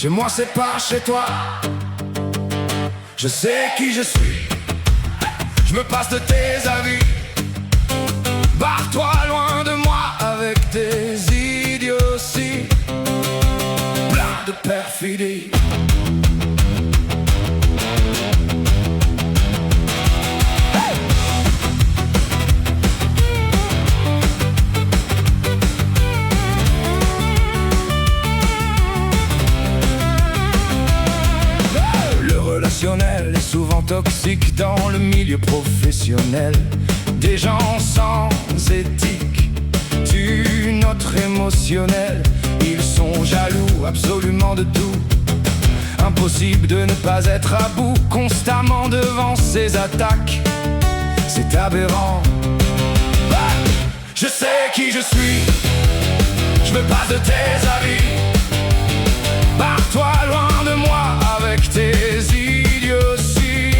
Chez moi c'est pas chez toi. Je sais qui je suis. Je me passe de tes avis. Barre-toi loin de moi avec tes idioties. Plein de perfidie. Est souvent toxique dans le milieu professionnel. Des gens sans éthique tuent notre émotionnel. Ils sont jaloux absolument de tout. Impossible de ne pas être à bout constamment devant ces attaques. C'est aberrant. Je sais qui je suis. Je me passe de tes avis. Barre-toi loin de moi avec tes idioties.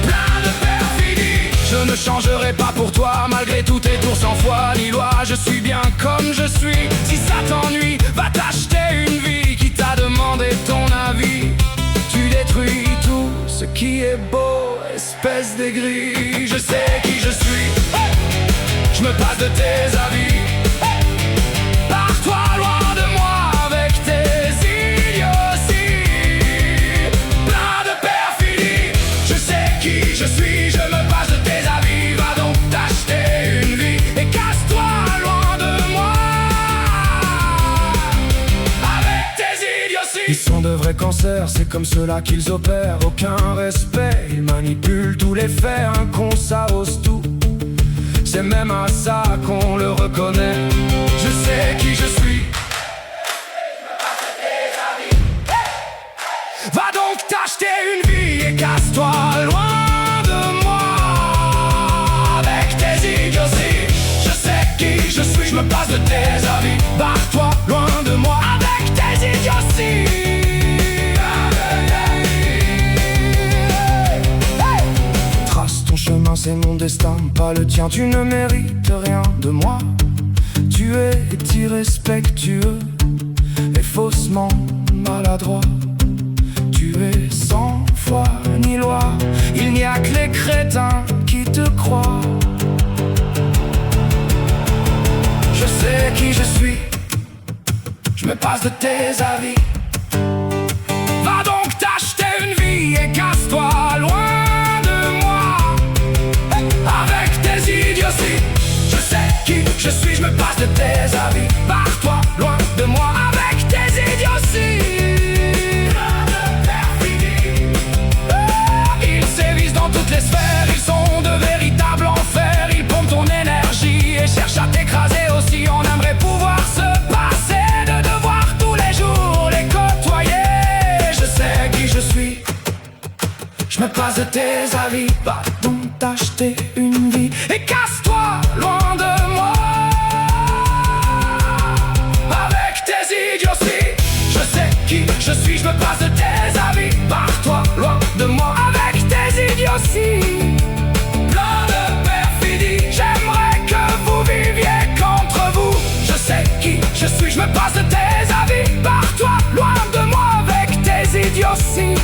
Plein de perfidie. Je ne changerai pas pour toi malgré tous tes tours sans foi ni loi. Je suis bien comme je suis. Si ça t'ennuie, va t'acheter une vie qui t'a demandé ton avis. Tu détruis tout ce qui est beau, espèce d'aigri. Je sais qui je suis. Je me passe de tes avis. Barre-toi loin de moi avec tes idioties. Plein de perfidie. Je sais qui je suis. Je me passe de tes avis. Va donc t'acheter une vie et casse-toi loin de moi avec tes idioties. Ils sont de vrais cancers, c'est comme cela qu'ils opèrent. Aucun respect, ils manipulent tous les faits. Un con ça ose tout. C'est même à ça qu'on le reconnaît. Je sais qui je suis. Va donc t'acheter une vie et casse-toi loin de moi avec tes idioties. Je sais qui je suis. Je me passe de tes avis. Barre-toi loin de moi avec tes idioties. C'est mon destin, pas le tien. Tu ne mérites rien de moi. Tu es irrespectueux et faussement maladroit. Tu es sans foi ni loi. Il n'y a que les crétins qui te croient. Je sais qui je suis. Je me passe de tes avis. Va donc t'acheter une vie et casse-toi loin. Je sais qui je suis, je me passe de tes avis. Barre-toi loin de moi avec tes idioties. Plein de perfidie. Ils sévissent dans toutes les sphères. Ils sont de véritables enfers. Ils pompent ton énergie et cherchent à t'écraser aussi. On aimerait pouvoir se passer de devoir tous les jours les côtoyer. Je sais qui je suis. Je me passe de tes avis. Va donc t'acheter une vie et casse-toi loin de moi avec tes idioties. Je sais qui je suis. Je me passe de tes avis. Barre-toi loin de moi avec tes idioties. Plein de perfidie. J'aimerais que vous viviez qu'entre vous. Je sais qui je suis. Je me passe de tes avis. Barre-toi loin de moi avec tes idioties.